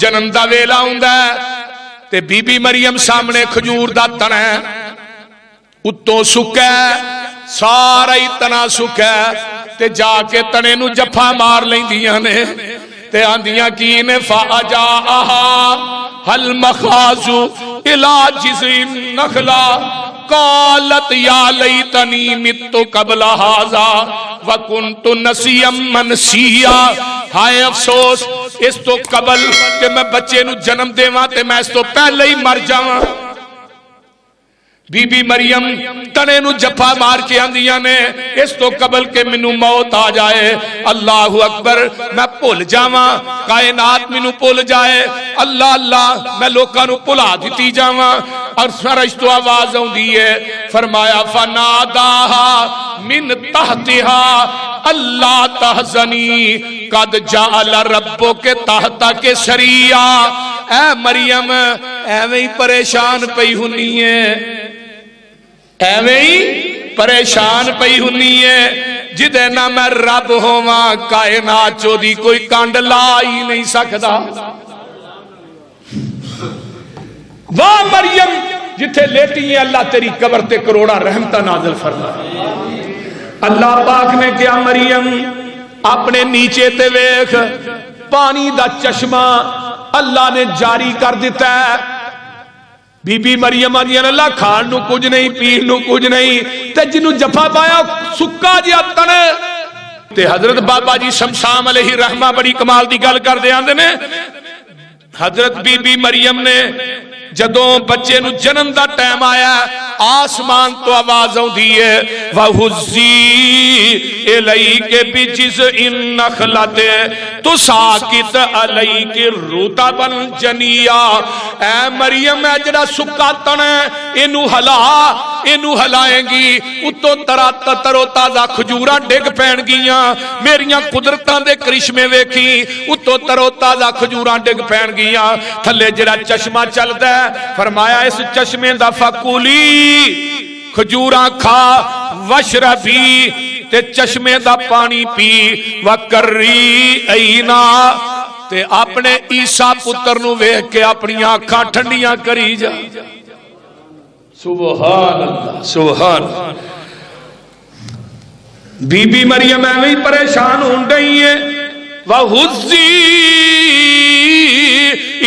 جنم دا ویلا ہوندا ہے تے بی بی مریم سامنے کھجور دا تنا ہے، اتوں سکا ہے، سارا ہی تنا سکا ہے، تے جا کے تنے نو جفا مار لیندیاں نے تے آندیاں کی نے فَأَجَاءَهَا هَلْ مَخَازُ إِلَى جِذْعِ النَّخْلَةِ قَالَتْ يَا لَيْتَنِي مِتُّ قَبْلَ هَذَا وَكُنْتُ نَسِيًّا مَنْسِيًّا، ہائے افسوس اس تو قبل کہ میں بچے نو جنم دیواں تے میں اس تو پہلے ہی مر جاواں۔ بی بی مریم تنے نو جپا مار کے آندیاں نے اس تو قبل کہ منو موت آ جائے، اللہ اکبر، میں بھول جاواں، کائنات منو بھول جائے، اللہ اللہ میں لوکاں نو بھلا دتی جاواں۔ اور فرش تو آواز آندی ہے، فرمایا فناداها من تحتها اللہ تحزنی قد جعل ربک تحتک سریا۔ اے مریم ایویں ہی پریشان پئی ہونی ہے، ایویں ہی پریشان پئی ہونی ہے جدے نہ میں رب ہوواں کائنات چو دی کوئی کانڈ لا ہی نہیں سکدا۔ واہ مریم جتھے لیٹی ہیں اللہ تیری قبر تے کروڑا رحمتہ نازل فرما۔ اللہ پاک نے کیا مریم اپنے نیچے تے ویکھ پانی دا چشمہ اللہ نے جاری کر دیتا ہے۔ بی بی مریم آدیاں اللہ کھان نو کچھ نہیں، پین نو کچھ نہیں، تے جنو جفا پایا سکا جیا تنے تے حضرت بابا جی شمشام علیہ رحمہ بڑی کمال دی گل کر دے آندے نے، حضرت بی بی مریم نے جدوں بچے نو جنم دا ٹائم آیا آسمان تو آواز آؤندی ہے وَهُزِّي إِلَيْكَ بِجِذْعِ النَّخْلَةِ تُسَاقِطْ عَلَيْكِ رُطَبًا جَنِيًّا۔ اے مریم اے جڑا سکا تن ہے اینو ہلائیں گی اتوں ترو تازہ کھجوراں ڈگ پین گیاں، میریاں قدرتاں دے کرشمے ویکھی اتوں ترو تازہ کھجوراں ڈگ پین گیاں، تھلے جڑا چشمہ چلدا ہے فرمایا اس چشمے دا فکولی کھجوراں کھا وشربی تے چشمے دا پانی پی وکری اینا تے اپنے عیسیٰ پتر نو ویکھ کے اپنی آنکھاں ٹھنڈیاں کری جا۔ سبحان اللہ سبحان اللہ۔ بی بی مریم ایویں پریشان ہون رہی ہے وَهُزِّي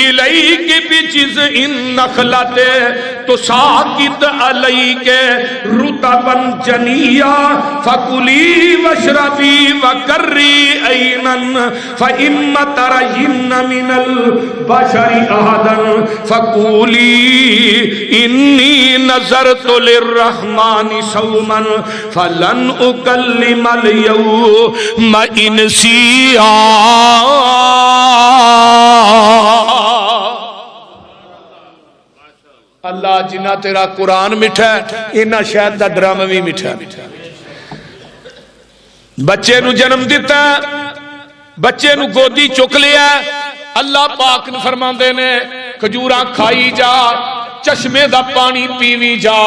إِلَيْكِ بِجِذْعِ النَّخْلَةِ تُسَاقِطْ عَلَيْكَ رُطَبًا جَنِيًّا فَكُلِي وَاشْرَبِي وَقَرِّي عَيْنًا فَإِمَّا تَرَيِنَّ مِنَ الْبَشَرِ أَحَدًا فَقُولِي إِنِّي نَذَرْتُ لِلرَّحْمَنِ صَوْمًا فَلَنْ أُكَلِّمَ الْيَوْمَ إِنْسِيًّا۔ اللہ جنہ تیرا قرآن مٹھا ہے انہا شاید دا ڈرامہ بھی مٹھا ہے۔ بچے نو جنم دیتا ہے، بچے نو گودی چک لیا ہے، اللہ پاک نے فرمان دینے کھجوراں کھائی جا، چشمے دا پانی پیوی جا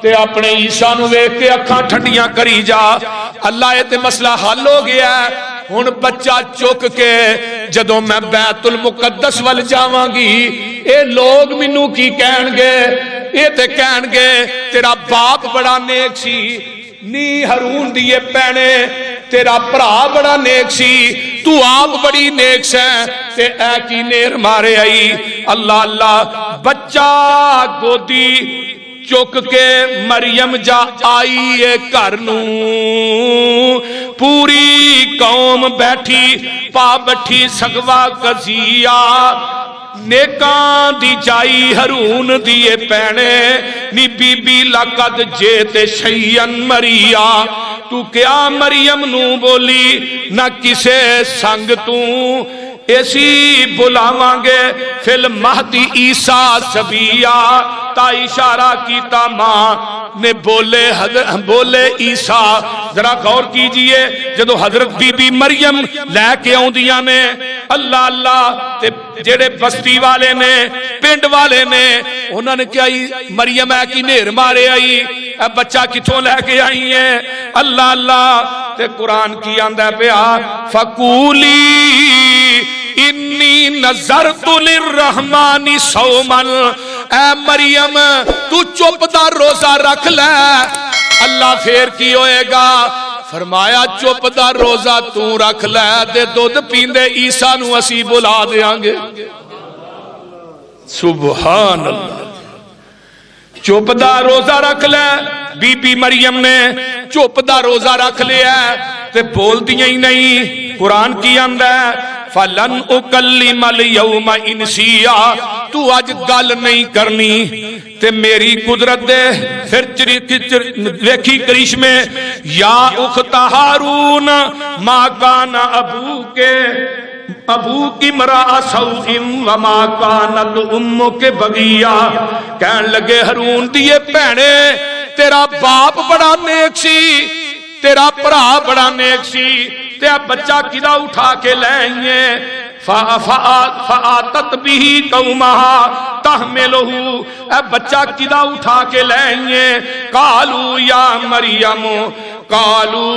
تے اپنے عیسیٰ نو ویکھ کے اکھاں ٹھنڈیاں کری جا۔ اللہ یہ تے مسئلہ حل ہو گیا ہے، ہن بچہ چک کے جدوں میں بیت المقدس وال جاواں گی اے لوگ منو کی کہن گے، اے تے کہن گے تیرا باپ بڑا نیک سی، نی ہارون دیے پینے تیرا بھرا بڑا نیک سی، تو آپ بڑی نیک سے تے اے کی نیر مارے آئی۔ اللہ اللہ بچہ گودی چک کے مریم جا آئی ہے گھر نو، پوری قوم بیٹھی پا بٹھی سگوا کزیا، نیکاں دی جائی ہرون دیے پینے نی بی بی لقد جیتے شیئن مریا۔ تو کیا مریم نو بولی نہ کسے سنگ تو ایسی بلاواں گے فی المہدی عیسیٰ سبیہ، تا اشارہ کیتا ماں نے بولے عیسیٰ۔ ذرا غور کیجئے جدو حضرت بی بی مریم لے کے آؤں دیا نے اللہ اللہ تے جڑے بستی والے نے پنڈ والے نے انہوں نے کیا مریم ہے کی نیر مارے آئی، اے بچہ کتھوں لے کے آئی ہیں اللہ اللہ تے قرآن کی آندہ پیا فَقُولِي إِنِّي انی نذرت للرحمن صوما، اے مریم تو چپ دا روزہ رکھ لے۔ اللہ پھر کی ہوئے گا؟ فرمایا چپ دا روزہ تو رکھ لے دے دودھ پیندے عیسیٰ نو اسی بلا دیاں گے۔ سبحان اللہ، چپ دا روزہ رکھ لے۔ بی بی مریم نے چپ دا روزہ رکھ لیا تے بول دیاں ہی نہیں۔ قرآن کی اندر فَلَنْ أُكَلِّمَ الْيَوْمَ إِنْسِيًّا، تو آج گل نہیں کرنی تے میری قدرت دے۔ پھر ویکھی کرشمے، یا اخت ہارون ما کان ابوک امرأ سوء وما کانت امک بغیا۔ کہن لگے ہارون دیے بھینے تیرا باپ بڑا نیک سی، تیرا بھرا بڑا نیک سی، تیرا بچہ کدا اٹھا کے لائیں فآتت بھی قومہا تحملہو، اے بچہ کدا اٹھا کے لائیں قالو یا مریم، قالو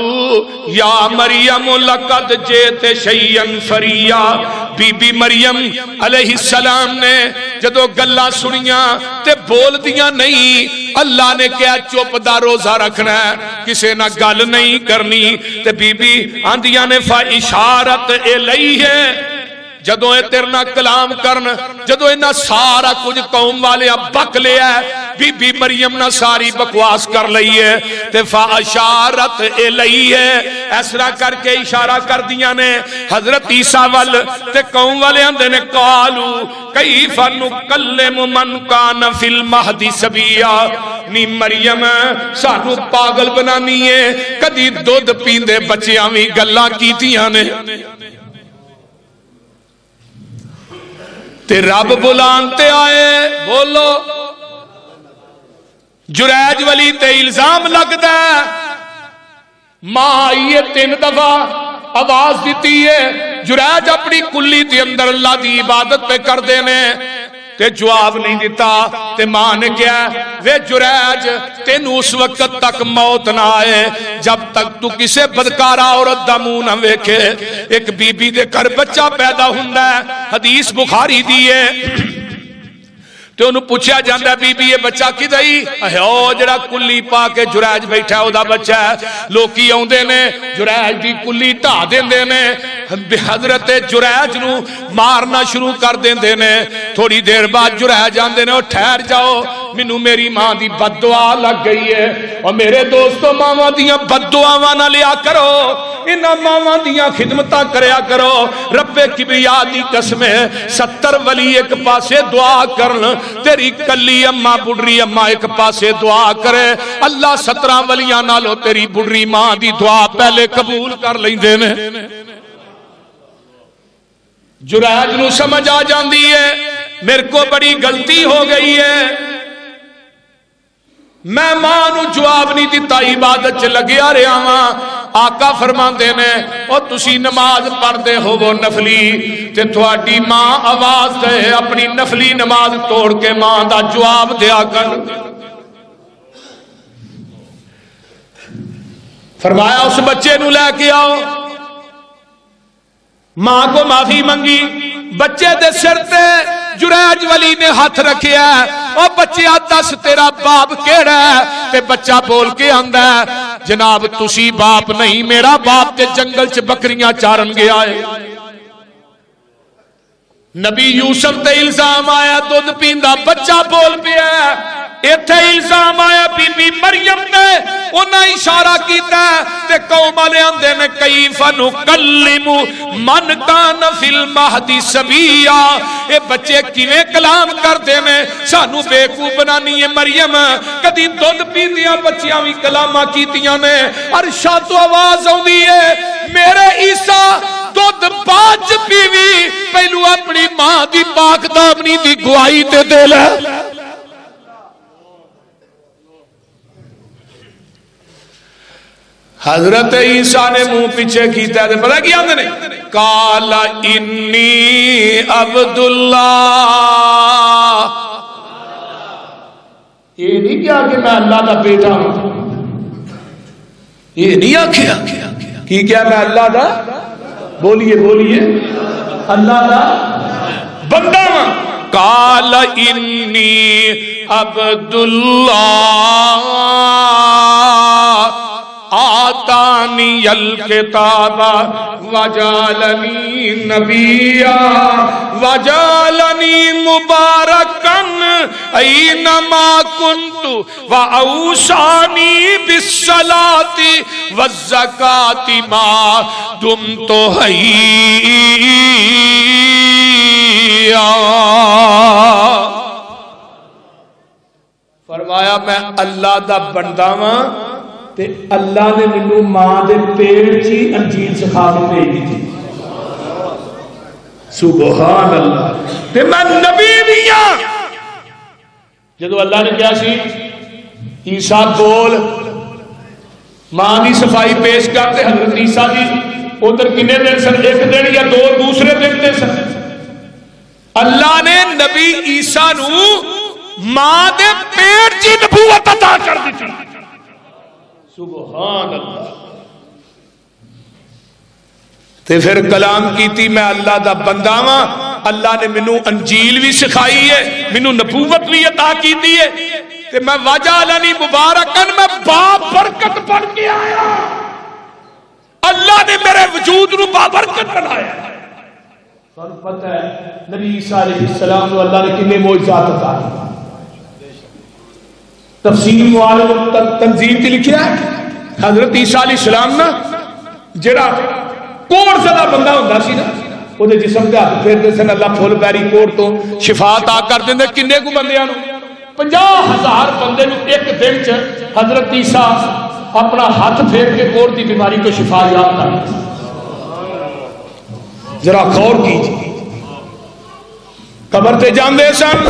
یا مریم لقد جیت شیئن فریا۔ بی بی مریم علیہ السلام نے جدو گلہ سنیاں تے بول دیاں نہیں۔ اللہ نے کیا چپ دا روزہ رکھنا ہے، کسے نہ گل نہیں کرنی۔ تے بی بی آندیاں نے فاشارت الیہ، جدو اے تیرنا کلام کرن، جدو اینا سارا کچھ قوم والے بک لیا ہے، بی بی مریم نہ ساری بکواس کر لئیے تے فاشارت الیہ، ایسرا کر کے اشارہ کر دیا نے حضرت عیسیٰ وال تے قوم والے اندے نے قالو کیف نکلم من کان فی المہد صبیا۔ نی مریم سانو پاگل بنانی ہے، کدی دودھ پیندے بچیاں بھی گلاں کیتیاں نے تے رب بلانتے آئے۔ بولو، جریج ولی تے الزام لگتا ہے، ماں آئیے 3 دفعہ آواز دیتی ہے، جریج اپنی کلی تے اندر اللہ دی عبادت پہ کر دینے تے جواب نہیں دیتا۔ تے ماں نے کیا وے جریج تین اس وقت تک موت نہ آئے جب تک تو کسے بدکارا عورت دا منہ نہ ویکھے۔ ایک بی بی دے گھر بچہ پیدا ہوندا ہے، حدیث بخاری دی ہے، تو انہوں پوچھا جاندہ بی بی یہ بچہ کی دائی؟ او جڑا کلی پا کے جریج بیٹھا ہے او دا بچہ ہے۔ لوکی آؤندے نے جریج دی کلی ٹا دیندے نے، حضرت جریج نو مارنا شروع کر دیندے نے۔ تھوڑی دیر بعد جریج آندے نے او ٹھہر جاؤ، منو میری ماں دی بد دعا لگ گئی ہے۔ اور میرے دوستو ماں دیاں بد دعا نہ لیا کرو، انہاں ماں دیاں خدمتاں کریا کرو۔ رب کبریا دی قسم ہے 70 ولی ایک پاسے دعا کرن، تیری کلی اماں بڑری اماں ایک پاسے دعا کرے، اللہ 17 ولیاں نالو تیری بڑری ماں دی دعا پہلے قبول کر لیندے نے۔ جریج نو سمجھ آ جاندی ہے میرے کو بڑی غلطی ہو گئی ہے، میں ماں نو جواب نہیں دیتا، عبادت چ لگیا رہا ہاں۔ آقا فرماندے نے او تسی نماز پڑھدے ہو وہ نفلی تے تھوڑی ماں آواز دے اپنی نفلی نماز توڑ کے ماں دا جواب دیا کر۔ فرمایا اس بچے نو لے کے آؤ، ماں کو معافی منگی، بچے دے سر تے جریج ولی نے ہاتھ رکھیا ہے، او بچیا دس تیرا باپ کیڑا ہے؟ تے بچہ بول کے آندا ہے جناب تسی باپ نہیں، میرا باپ تے جنگل چ بکریاں چارن گیا ہے۔ نبی یوسف تے الزام آیا دودھ پیندا بچہ بول پیا ہے، ایتھے الزام آیا بی بی مریم نے، انہاں اشارہ کیتا ہے تے قوم والے آندے نے کیف نکلم من کان فی المہد صبیا۔ اے بچے کیویں کلام کردے نے، سانو بیوقوف بنانی ہے مریم، کدی دودھ پیندیاں بچیاں وی کلاماں کیتیاں نے۔ عرشاں تو آواز آوندی ہے میرے عیسیٰ دودھ باج پیوی، پہلو اپنی ماں دی پاک دامنی دی گواہی تے دے لے۔ حضرت عیسیٰ نے منہ پیچھے کیتا ہے، پتہ کیا آندے نے قال انی عبداللہ۔ یہ نہیں کیا کہ میں اللہ دا بیٹا ہوں، یہ نہیں آکھیا کی کیا میں اللہ دا، بولیے بولیے، اللہ دا بندہ ہاں. قال انی عبداللہ آتانی الکتاب وجعلنی نبیا وجعلنی مبارکن اینما کنت واوصانی بالصلاۃ والزکاۃ ما دمت حیا. فرمایا میں اللہ دا بندہ ہاں تے اللہ نے مینوں ماں دے پیٹ چی انجیل سکھا کے بھیج دی. سبحان اللہ. تے میں نبی بھی ہاں. جدو اللہ نے کیا سی عیسیٰ بول ماں دی صفائی پیش کرتے حضرت عیسیٰ دی ادھر کنے دن سن؟ ایک دن یا دو دوسرے دن دے سن. اللہ نے نبی عیسیٰ نو ماں دے پیٹ چی نبوت عطا کر دی. سبحان اللہ. تے پھر کلام کیتی میں اللہ دا بندہ ہاں. اللہ نے مینوں انجیل بھی سکھائی ہے, مینوں نبوت بھی عطا کیتی ہے, تے میں وجعلنی مبارکن میں بابرکت بن کے آیا. اللہ نے میرے وجود نو بابرکت بنایا. سانوں پتہ ہے نبی عیسیٰ علیہ السلام کو اللہ نے کتنے معجزات عطا کیے. تفسیر معالم تنزیل کی لکھیا ہے حضرت عیسیٰ علیہ السلام نا جڑا کوڑ زدہ بندہ ہوندہ سی نا وہ دے جسم دے ہاتھ پھیرتے سن اللہ پھول پیری کوڑ تو شفا عطا کر دیندے. کنے کو بندیاں نو 50,000 بندے نو ایک دن چ حضرت عیسیٰ اپنا ہاتھ پھیر کے کوڑ دی بیماری کو شفا یاب کر. ذرا غور کیجیے. قبر تے جاندے سن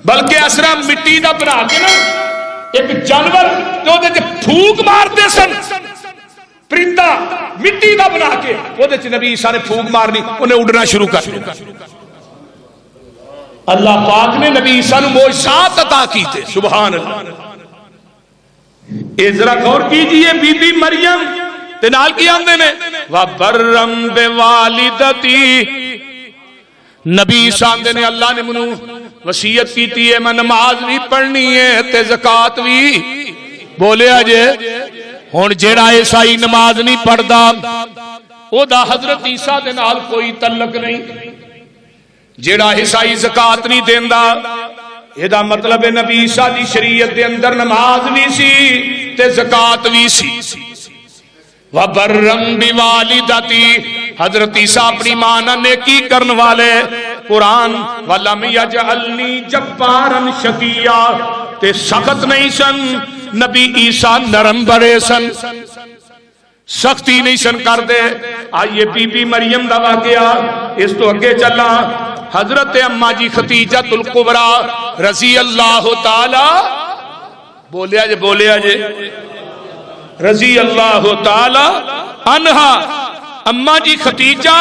بلکہ اسرا مٹی دا بنا کے نا ایک جانور جو دے پھوک مارتے سن, پرندہ مٹی دا بنا کے وہ دے نبی عیسیٰ نے پھوک مارنی انہیں اڑنا شروع کر دیا. اللہ پاک نے نبی عیسیٰ نے معجزات عطا کی تھے. سبحان اللہ. اے ذرا غور کیجئے بی بی مریم تے نال کی آندے نے وَبَرَّمْ بِوَالِدَتِي. نبی عیسیٰ آندے نے اللہ نے منو وصیت کیتی ہے میں نماز بھی پڑھنی ہے تے زکات بھی. بولے آجے ہن جیڑا عیسائی نماز نہیں پڑھدا او دا حضرت عیسیٰ دے نال کوئی تعلق نہیں. جیڑا عیسائی زکات نہیں دیندا یہ دا مطلب ہے نبی عیسیٰ دی شریعت دے اندر نماز بھی سی تے زکات بھی سی. وَبَرَّمْ بِوَالِدَتِي. حضرت عیسیٰ اپنی ماں نہ نیکی کرن والے. قرآن وَلَمْ يَجْعَلْنِي جَبَّارًا شَقِيًّا. تے سخت نہیں سن نبی عیسیٰ, نرم بڑے سن, سختی نہیں سن کر دے. آئیے بی بی مریم دا واقعہ اس تو اگے چلا. حضرت اماں جی ختیجۃ الکبریٰ رضی اللہ تعالی بولیا جے رضی اللہ تعالی عنہا. اماں جی ختیجہ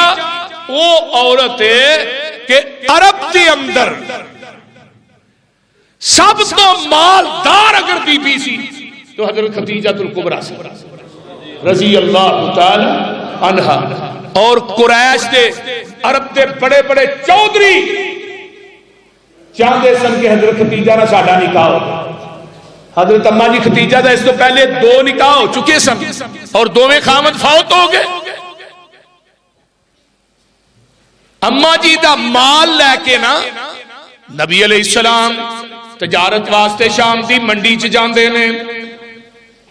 وہ عورت ہے کہ عرب کے اندر سب تو مالدار اگر بی بی سی تو حضرت ختیجۃ الکبریٰ رضی اللہ تعالی عنہا. اور قریش دے عرب دے بڑے بڑے چودھری چاہتے سن کہ حضرت ختیجہ نہ ساڈا نکاح ہو. حضرت اماں جی ختیجہ دا اس تو پہلے 2 نکاح ہو چکے سن اور 2 خامد فوت ہو گئے. اماں جی دا مال لے کے نا نبی علیہ السلام تجارت واسطے شام دی منڈی چ جاندے نے.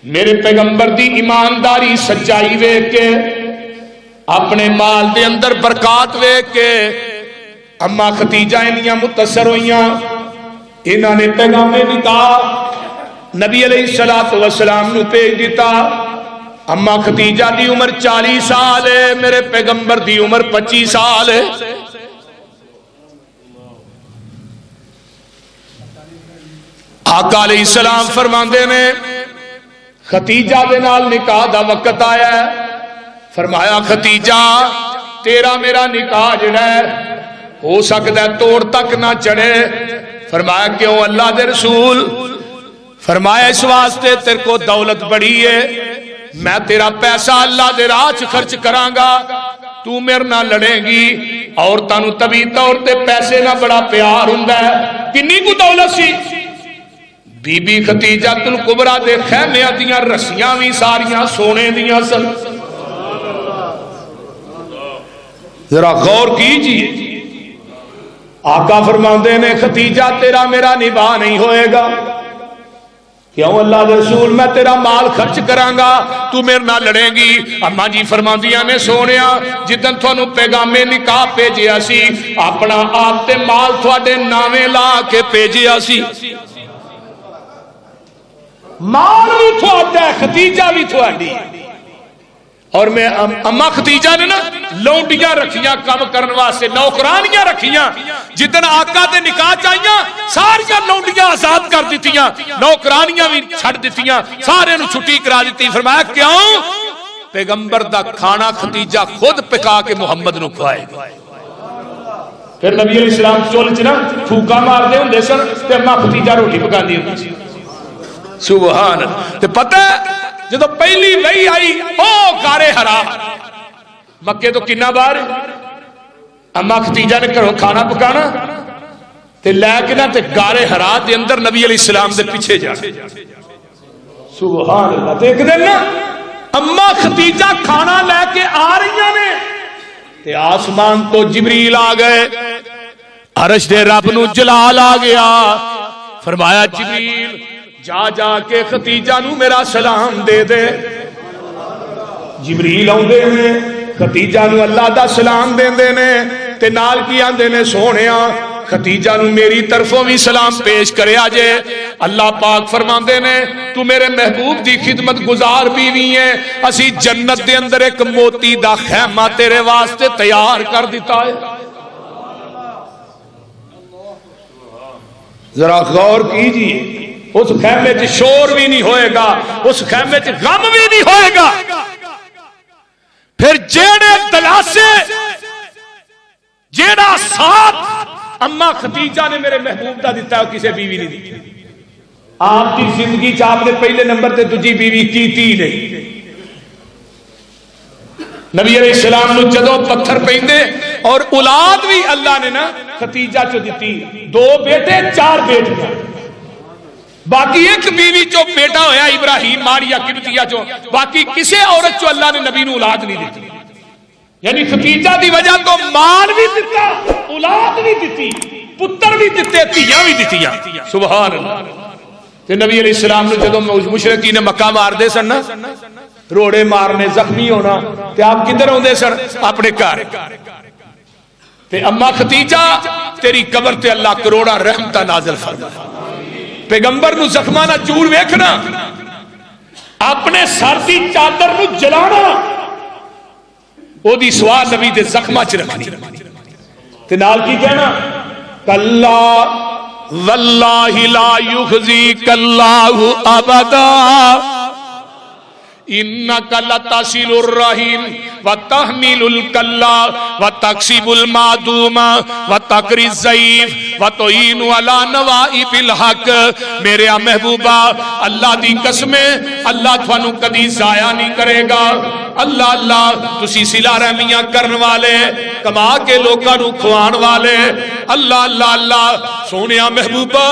میرے پیغمبر دی ایمانداری سچائی ویکھ کے اپنے مال دے اندر برکات ویکھ کے اماں ختیجہ انیاں متاثر ہوئیاں. انہاں نے پیغام نکاح نبی علیہ السلام نو بھیج دیتا. اماں ختیجہ دی عمر 40 سال ہے, میرے پیغمبر دی عمر 25 سال ہے. آقا علیہ السلام فرماندے نے ختیجہ دے نال نکاح دا وقت آیا ہے. فرمایا ختیجہ تیرا میرا نکاح جڑا ہے ہو سکتا ہے توڑ تک نہ چڑھے. فرمایا کیوں اللہ دے رسول؟ فرمایا اس واسطے تیرے کو دولت بڑی ہے, میں تیرا پیسہ اللہ دے راہ چ خرچ کراں گا, تو میرے نہ لڑے گی, عورتاں نوں طبی طور تے پیسے نہ بڑا پیار ہوندا ہے. کنی کو دولت سی بی بی ختیجہ الکبریٰ دے خیمیاں دیاں رسیاں بھی ساریاں سونے دیاں سن. ذرا غور کیجئے آقا فرماندے نے ختیجہ تیرا میرا نباہ نہیں ہوئے گا. کیوں اللہ دے رسول میں تیرا مال خرچ کرانگا تو میرے نہ لڑیں گی. اما جی فرماندیاں نے سونیا جدن تھانوں پیغام نکاح بھیجیا سی اپنا آپ تے مال تھوڑے ناویں لا کے بھیجیا سی. مال بھی تھوڑا ختیجہ بھی تھوڑی. اور میں اما ختیجہ نے نا لونڈیاں رکھیاں کم کرنے واسطے نوکرانیاں رکھیاں. جدن آقا دے نکاح چاہیاں ساریاں لونڈیاں آزاد کر دیتیاں نوکرانیاں بھی چھڑ دیتیاں سارے نو چھٹی کرا دیتی. فرمایا کیوں؟ پیغمبر دا کھانا ختیجہ خود پکا کے محمد نو کھوائے گا. پھر نبی علیہ السلام چول چنا پھوکا مار دے ہوندے سن تے اما ختیجہ روٹی پکاندی ہوندی سی. سبحان اللہ. تے پتہ جدو پہلی وحی آئی او غار حرا مکے تو کنا بار اما ختیجہ نے کرو کھانا پکانا تے لے کے نا تے غار حرا دے اندر نبی علیہ السلام دے پیچھے جا. سبحان اللہ. تے ایک دن نا اما ختیجہ کھانا لے کے آ رہی نے تے آسمان تو جبریل آ گئے. عرش دے رب نو جلال آ گیا. فرمایا جبریل جا جا کے ختیجہ نو میرا سلام دے دے. جبریل آندے نے ختیجہ نو اللہ دا سلام دیندے نے تے نال کی آندے نے سونیا ختیجہ نو میری طرفوں بھی سلام پیش کرے آجے. اللہ پاک فرماندے نے تو میرے محبوب دی خدمت گزار بیوی ہے. اسی جنت دے اندر ایک موتی دا خیمہ تیرے واسطے تیار کر دیتا ہے. ذرا غور کیجئے اس خیمے چ شور بھی نہیں ہوئے گا اس خیمے چ غم بھی نہیں ہوئے گا. پھر جیڑے دلاسے جیڑا ساتھ اما ختیجہ نے میرے محبوب دا دیتا ہے کسے بیوی نہیں دی. آپ کی زندگی چاپ نے پہلے نمبر تے تجھی بیوی کیتی نہیں. نبی علیہ السلام نو جدو پتھر پہندے اور اولاد بھی اللہ نے نا ختیجہ چو دیتی 2 بیٹے 4 بیٹیاں. باقی ایک بیوی چو بیٹا ہویا ابراہیم ماریا قبطیہ چو باقی کسے عورت چو اللہ نے نبی نو اولاد نہیں دیتی. یعنی ختیجہ دی وجہ تو مال بھی دیتا اولاد بھی دیتی پتر بھی دیتے تیاں بھی دیتیاں. سبحان اللہ. تے نبی علیہ السلام نے جدو مشرکین مکہ مار دے سن روڑے مارنے زخمی ہونا تے آپ کدھر ہوندے سن اپنے گھر. تے اما ختیجہ تیری قبر تے اللہ کروڑا رحمتہ نازل فرما. پیغمبر نو زخمانہ چور ویکھنا اپنے سر دی چادر نو جلانا او دی سوار نبی دے زخمہ چ رکھنی تے نال کی کہنا کلا واللہ لا یخزیک اللہ ابدا انک لتصل الرحیم وتحمل الکلا وتکسب المعدوم وتقری الضعیف وتعین علی نوائب الحق. میرے محبوبہ اللہ دی قسمیں اللہ تھانو کدی ضائع نہیں کرے گا. اللہ اللہ تسی صلہ رحمیاں کرن والے کما کے لوکاں نو کھوان والے اللہ اللہ اللہ سونیا محبوبہ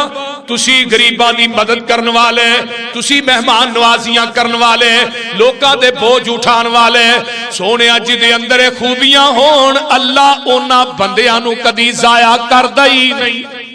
تسی غریباں دی مدد کرن والے تسی مہمان نوازیاں کرن والے لوکاں دے بوجھ اٹھان والے سونیا جی دے اندر خوبیاں ہون اللہ اونا بندیاں نو کدی ضائع کردا ہی نہیں.